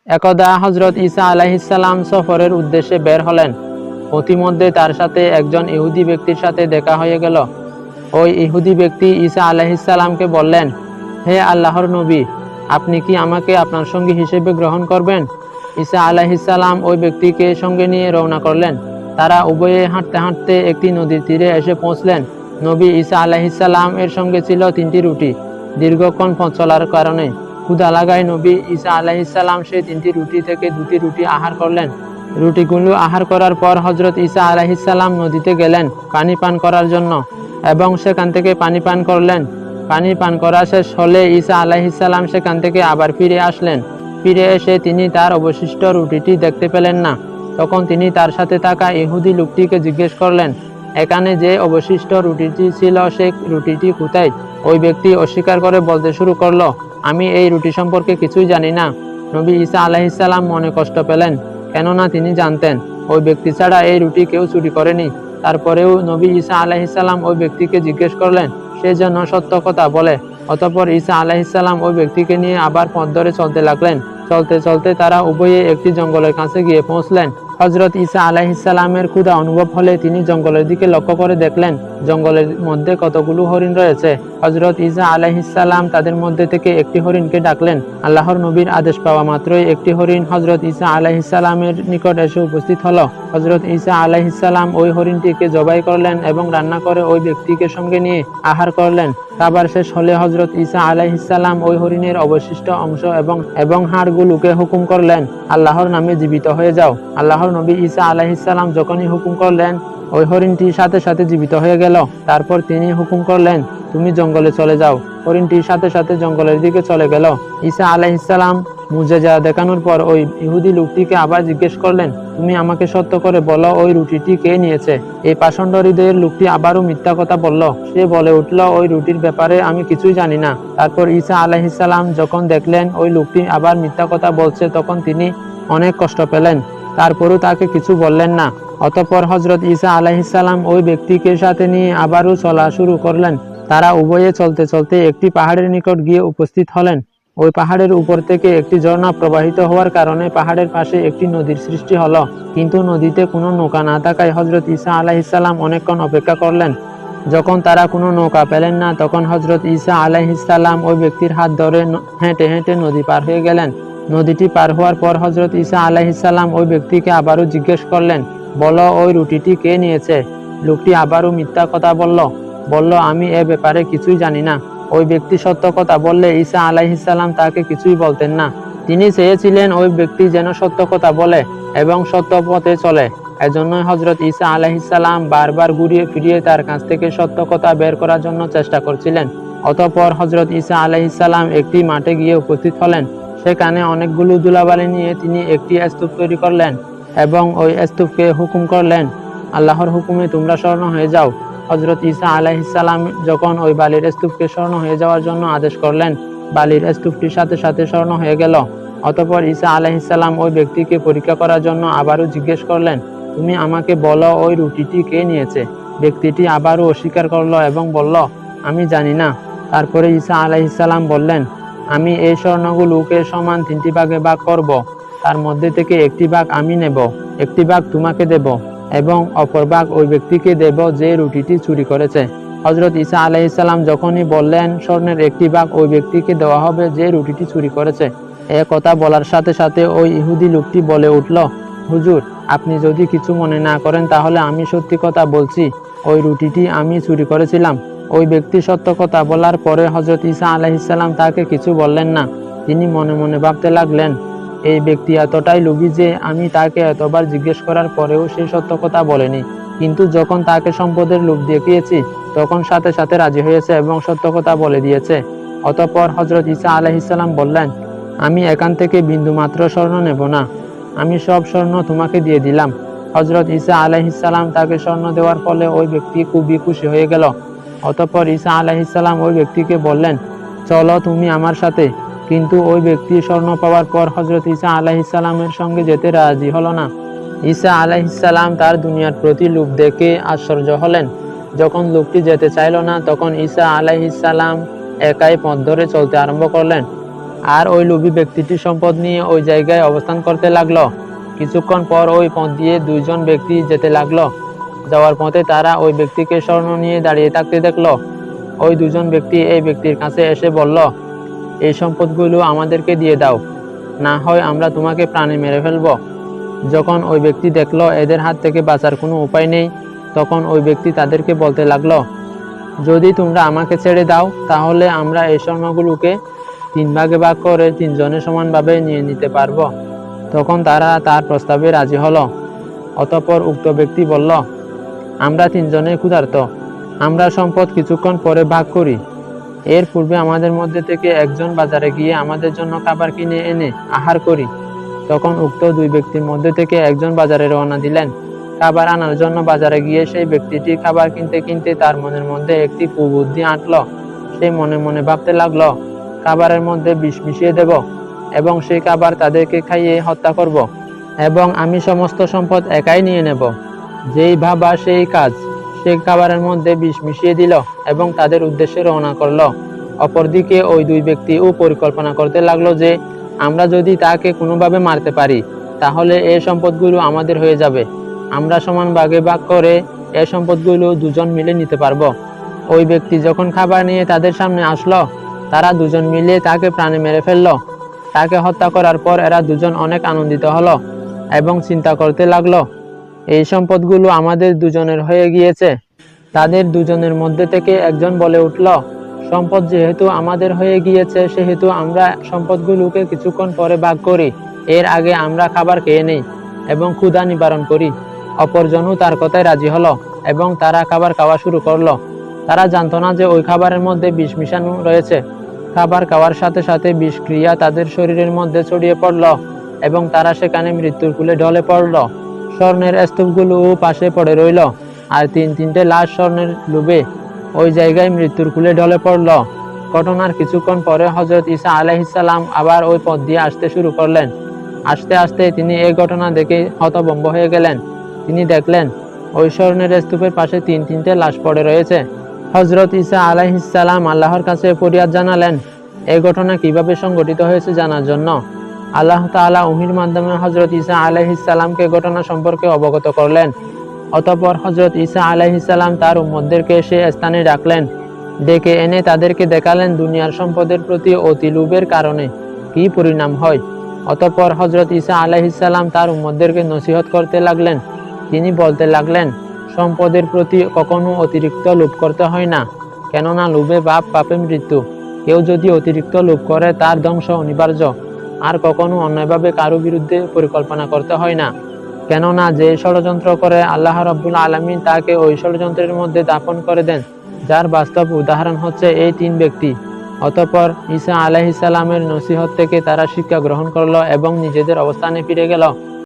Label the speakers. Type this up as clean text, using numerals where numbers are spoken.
Speaker 1: একদা হযরত ঈসা আলাইহিস সালাম সফরের উদ্দেশ্যে বের হলেন। পথিমধ্যে তার সাথে একজন ইহুদি ব্যক্তির সাথে দেখা হয়ে গেল। ওই ইহুদি ব্যক্তি ঈসা আলাইহিস সালামকে বললেন, হে আল্লাহর নবী, আপনি কি আমাকে আপনার সঙ্গী হিসেবে গ্রহণ করবেন? ঈসা আলাইহিস সালাম ওই ব্যক্তিকে সঙ্গে নিয়ে রওনা করলেন। তারা উভয়ে হাঁটতে হাঁটতে একটি নদীর তীরে এসে পৌঁছলেন। নবী ঈসা আলাইহিস সালাম এর সঙ্গে ছিল 3টি রুটি। দীর্ঘক্ষণ পথ চলার কারণে ক্ষুধা লাগায় নবী ঈসা আলাইহিস সালাম সেই 3টি রুটি থেকে 2টি রুটি আহার করলেন। রুটিগুলো আহার করার পর হযরত ঈসা আলাইহিস সালাম নদীতে গেলেন পানি পান করার জন্য এবং সেখান থেকে পানি পান করলেন। পানি পান করা শেষ হলে ঈসা আলাইহিস সালাম সেখান থেকে আবার ফিরে আসলেন। ফিরে এসে তিনি তার অবশিষ্ট রুটিটি দেখতে পেলেন না। তখন তিনি তার সাথে থাকা ইহুদি লোকটিকে জিজ্ঞেস করলেন, এখানে যে অবশিষ্ট রুটিটি ছিল সেই রুটিটি কোথায়? ওই ব্যক্তি অস্বীকার করে বলতে শুরু করলো, আমি এই রুটি সম্পর্কে কিছুই জানি না। নবী ঈসা আলাইহিস সালাম মনে কষ্ট পেলেন, কেননা তিনি জানতেন ওই ব্যক্তি ছাড়া এই রুটি কেউ চুরি করেনি। তারপরেও নবী ঈসা আলাইহিস সালাম ওই ব্যক্তিকে জিজ্ঞেস করলেন সে যেন সত্য কথা বলে। অতঃপর ঈসা আলাইহিস সালাম ওই ব্যক্তিকে নিয়ে আবার পথ ধরে চলতে লাগলেন। চলতে চলতে তারা উভয়ে একটি জঙ্গলের কাছে গিয়ে পৌঁছলেন। হযরত ঈসা আলাইহিস সালামের ক্ষুধা অনুভব হলে তিনি জঙ্গলের দিকে লক্ষ্য করে দেখলেন জঙ্গলের মধ্যে কতগুলো হরিণ রয়েছে। হযরত ঈসা আলাইহিস সালাম তাদের মধ্যে থেকে একটি হরিণকে ডাকলেন। আল্লাহর নবীর আদেশ পাওয়া মাত্রই একটি হরিণ হযরত ঈসা আলাইহিস সালামের নিকট এসে উপস্থিত হলো। হযরত ঈসা আলাইহিস সালাম ওই হরিণটিকে জবাই করলেন এবং রান্না করে ওই ব্যক্তিকে সঙ্গে নিয়ে আহার করলেন। খাবার শেষ হলে হযরত ঈসা আলাইহিস সালাম ওই হরিণের অবশিষ্ট অংশ এবং হাড়গুলোকে হুকুম করলেন, আল্লাহর নামে জীবিত হয়ে যাও। আল্লাহর নবী ঈসা আলাইহিস সালাম যখনই হুকুম করলেন ওই হরিণটি সাথে সাথে জীবিত হয়ে গেল। তারপর তিনি হুকুম করলেন, তুমি জঙ্গলে চলে যাও। হরিণটির সাথে সাথে জঙ্গলের দিকে চলে গেল। ঈসা আলাইহিস সালাম মুজিজা দেখানোর পর ওই ইহুদি লোকটিকে আবার জিজ্ঞেস করলেন, তুমি আমাকে সত্য করে বলো ওই রুটিটি কে নিয়েছে? এই পাষণ্ড হৃদয়ের লোকটি আবারও মিথ্যা কথা বলল। সে বলে উঠল, ওই রুটির ব্যাপারে আমি কিছুই জানি না। তারপর ঈসা আলাইহিস সালাম যখন দেখলেন ওই লোকটি আবার মিথ্যা কথা বলছে তখন তিনি অনেক কষ্ট পেলেন। তারপরও তাকে কিছু বললেন না। অতঃপর হযরত ঈসা আলাইহিস সালাম ওই ব্যক্তিকে সাথে নিয়ে আবারও চলা শুরু করলেন। তারা উভয়ে চলতে চলতে একটি পাহাড়ের নিকট গিয়ে উপস্থিত হলেন। ওই পাহাড়ের উপর থেকে একটি ঝর্ণা প্রবাহিত হওয়ার কারণে পাহাড়ের পাশে একটি নদীর সৃষ্টি হলো। কিন্তু নদীতে কোনো নৌকা না থাকায় হযরত ঈসা আলাইহিস সালাম অনেকক্ষণ অপেক্ষা করলেন। যখন তারা কোনো নৌকা পেলেন না তখন হযরত ঈসা আলাইহিস সালাম ওই ব্যক্তির হাত ধরে হেঁটে হেঁটে নদী পার হয়ে গেলেন। নদীটি পার হওয়ার পর হযরত ঈসা আলাইহিস সালাম ওই ব্যক্তিকে আবারও জিজ্ঞেস করলেন, বলো ওই রুটিটি কে নিয়েছে? লোকটি আবারও মিথ্যা কথা বলল, আমি এ ব্যাপারে কিছুই জানি না। ওই ব্যক্তি সত্য কথা বললে ঈসা আলাইহিস সালাম তাকে কিছুই বলতেন না। তিনি চেয়েছিলেন ওই ব্যক্তি যেন সত্য কথা বলে এবং সত্য পথে চলে। এজন্যই হযরত ঈসা আলাইহিস সালাম বারবার ঘুরিয়ে ফিরিয়ে তার কাছ থেকে সত্য কথা বের করার জন্য চেষ্টা করছিলেন। অতঃপর হযরত ঈসা আলাইহিস সালাম একটি মাঠে গিয়ে উপস্থিত হলেন। সেখানে অনেকগুলো ধুলাবালি নিয়ে তিনি একটি স্তূপ তৈরি করলেন এবং ওই স্তূপকে হুকুম করলেন, আল্লাহর হুকুমে তোমরা স্বর্ণ হয়ে যাও। হযরত ঈসা আলাইহিস সালাম যখন ওই বালির স্তূপকে স্বর্ণ হয়ে যাওয়ার জন্য আদেশ করলেন, বালির স্তূপটির সাথে সাথে স্বর্ণ হয়ে গেল। অতঃপর ঈসা আলাইহিস সালাম ওই ব্যক্তিকে পরীক্ষা করার জন্য আবারও জিজ্ঞেস করলেন, তুমি আমাকে বলো ওই রুটিটি কে নিয়েছে? ব্যক্তিটি আবারও অস্বীকার করল এবং বলল, আমি জানি না। তারপরে ঈসা আলাইহিস সালাম বললেন, আমি এই স্বর্ণগুলোকে সমান 3টি ভাগে ভাগ করব। তার মধ্যে থেকে একটি ভাগ আমি নেব, একটি ভাগ তোমাকে দেব এবং অপর ভাগ ওই ব্যক্তিকে দেব যে রুটিটি চুরি করেছে। হযরত ঈসা আলাইহিস সালাম যখনই বললেন স্বর্ণের একটি ভাগ ওই ব্যক্তিকে দেওয়া হবে যে রুটিটি চুরি করেছে। এ কথা বলার সাথে সাথে ওই ইহুদি লোকটি বলে উঠল, হুজুর, আপনি যদি কিছু মনে না করেন তাহলে আমি সত্যি কথা বলছি, ওই রুটিটি আমি চুরি করেছিলাম। ওই ব্যক্তি সত্য কথা বলার পরে হযরত ঈসা আলাইহিস সালাম তাকে কিছু বললেন না। তিনি মনে মনে ভাবতে লাগলেন, এই ব্যক্তি এতটাই লোভী যে আমি তাকে এতবার জিজ্ঞেস করার পরেও সে সত্য কথা বলেনি, কিন্তু যখন তাকে সম্পদের লোভ দেখিয়েছি তখন সাথে সাথে রাজি হয়েছে এবং সত্য কথা বলে দিয়েছে। অতঃপর হযরত ঈসা আলাইহিস সালাম বললেন, আমি এখান থেকে বিন্দুমাত্র স্বর্ণ নেব না, আমি সব স্বর্ণ তোমাকে দিয়ে দিলাম। হযরত ঈসা আলাইহিস সালাম তাকে স্বর্ণ দেওয়ার ফলে ওই ব্যক্তি খুবই খুশি হয়ে গেল। অতঃপর ঈসা আলাইহিস সালাম ওই ব্যক্তিকে বললেন, চলো তুমি আমার সাথে। কিন্তু ওই ব্যক্তি স্বর্ণ পাওয়ার পর হযরত ঈসা আলাইহিস সালামের সঙ্গে যেতে রাজি হলো না। ঈসা আলাইহিস সালাম তার দুনিয়ার প্রতি লোভ দেখে আশ্চর্য হলেন। যখন লোকটি যেতে চাইল না তখন ঈসা আলাইহিস সালাম একাই পথ ধরে চলতে আরম্ভ করলেন। আর ওই লোভী ব্যক্তিটি সম্পদ নিয়ে ওই জায়গায় অবস্থান করতে লাগলো। কিছুক্ষণ পর ওই পথ দিয়ে দুইজন ব্যক্তি যেতে লাগলো। যাওয়ার পথে তারা ওই ব্যক্তিকে স্বর্ণ নিয়ে দাঁড়িয়ে থাকতে দেখলো। ওই দুজন ব্যক্তি এই ব্যক্তির কাছে এসে বলল, এই সম্পদগুলো আমাদেরকে দিয়ে দাও, না হয় আমরা তোমাকে প্রাণে মেরে ফেলবো। যখন ওই ব্যক্তি দেখলো এদের হাত থেকে বাঁচার কোনো উপায় নেই, তখন ওই ব্যক্তি তাদেরকে বলতে লাগলো, যদি তোমরা আমাকে ছেড়ে দাও তাহলে আমরা এই স্বর্ণগুলোকে 3 ভাগে ভাগ করে 3 জনে সমানভাবে নিয়ে নিতে পারবো। তখন তারা তার প্রস্তাবে রাজি হলো। অতঃপর উক্ত ব্যক্তি বলল, আমরা 3 জনে ক্ষুধার্ত, আমরা সম্পদ কিছুক্ষণ পরে ভাগ করি। এর পূর্বে আমাদের মধ্যে থেকে একজন বাজারে গিয়ে আমাদের জন্য খাবার কিনে এনে আহার করি। তখন উক্ত 2 ব্যক্তির মধ্যে থেকে একজন বাজারে রওনা দিলেন। খাবার আনার জন্য বাজারে গিয়ে সেই ব্যক্তিটি খাবার কিনতে কিনতে তার মনের মধ্যে একটি কুবুদ্ধি আঁটলো। সে মনে মনে ভাবতে লাগলো, খাবারের মধ্যে বিষ মিশিয়ে দেব এবং সেই খাবার তাদেরকে খাইয়ে হত্যা করব এবং আমি সমস্ত সম্পদ একাই নিয়ে নেব। যেই ভাবা সেই কাজ। সে খাবারের মধ্যে বিষ মিশিয়ে দিল এবং তাদের উদ্দেশ্যে রওনা করলো। অপরদিকে ওই 2 ব্যক্তিও পরিকল্পনা করতে লাগলো যে আমরা যদি তাকে কোনোভাবে মারতে পারি তাহলে এই সম্পদগুলো আমাদের হয়ে যাবে। আমরা সমান ভাগে ভাগ করে এই সম্পদগুলো দুজন মিলে নিতে পারবো। ওই ব্যক্তি যখন খাবার নিয়ে তাদের সামনে আসলো, তারা দুজন মিলে তাকে প্রাণে মেরে ফেললো। তাকে হত্যা করার পর এরা দুজন অনেক আনন্দিত হলো এবং চিন্তা করতে লাগলো, এই সম্পদগুলো আমাদের দুজনের হয়ে গিয়েছে। তাদের দুজনের মধ্যে থেকে একজন বলে উঠল, সম্পদ যেহেতু আমাদের হয়ে গিয়েছে সেহেতু আমরা সম্পদগুলোকে কিছুক্ষণ পরে ভাগ করি। এর আগে আমরা খাবার খেয়ে নেই এবং ক্ষুধা নিবারণ করি। অপরজনও তার কথায় রাজি হলো এবং তারা খাবার খাওয়া শুরু করলো। তারা জানতো না যে ওই খাবারের মধ্যে বিষ মিশানো রয়েছে। খাবার খাওয়ার সাথে সাথে বিষক্রিয়া তাদের শরীরের মধ্যে ছড়িয়ে পড়ল এবং তারা সেখানে মৃত্যুর কোলে ঢলে পড়ল। স্বর্ণের স্তূপগুলোও পাশে পড়ে রইল, আর 3-3টে লাশ স্বর্ণের লোভে ওই জায়গায় মৃত্যুর কোলে ঢলে পড়ল। ঘটনার কিছুক্ষণ পরে হযরত ঈসা আলাইহিস সালাম আবার ওই পথ দিয়ে আসতে শুরু করলেন। আস্তে আস্তে তিনি এই ঘটনা দেখে হতভম্ব হয়ে গেলেন। তিনি দেখলেন ওই স্বর্ণের স্তূপের পাশে 3-3টে লাশ পড়ে রয়েছে। হযরত ঈসা আলাইহিস সালাম আল্লাহর কাছে ফরিয়াদ জানালেন এই ঘটনা কিভাবে সংঘটিত হয়েছে জানার জন্য। আল্লাহ তাআলা ওহীর মাধ্যমে হযরত ঈসা আলাইহিস সালামকে ঘটনা সম্পর্কে অবগত করলেন। অতঃপর হযরত ঈসা আলাইহিস সালাম তার উম্মতদেরকে সে স্থানে ডাকলেন। ডেকে এনে তাদেরকে দেখালেন দুনিয়ার সম্পদের প্রতি অতি লোভের কারণে কি পরিণাম হয়। অতঃপর হযরত ঈসা আলাইহিস সালাম তার উম্মতদেরকে নসিহত করতে লাগলেন। তিনি বলতে লাগলেন, সম্পদের প্রতি কখনো অতিরিক্ত লোভ করতে হয় না, কেননা লোভে পাপ, পাপে মৃত্যু। কেউ যদি অতিরিক্ত লোভ করে তার ধ্বংস অনিবার্য। আর কখনো অন্যায়ভাবে কারো বিরুদ্ধে পরিকল্পনা করতে হয় না, কেননা যে ষড়যন্ত্র করে আল্লাহ রাব্বুল আলামিন তাকে ওই ষড়যন্ত্রের মধ্যে দাফন করে দেন, যার বাস্তব উদাহরণ হচ্ছে এই 3 ব্যক্তি। অতঃপর ঈসা আলাইহিস সালামের নসিহত থেকে তারা শিক্ষা গ্রহণ করলো এবং নিজেদের অবস্থানে ফিরে গেল।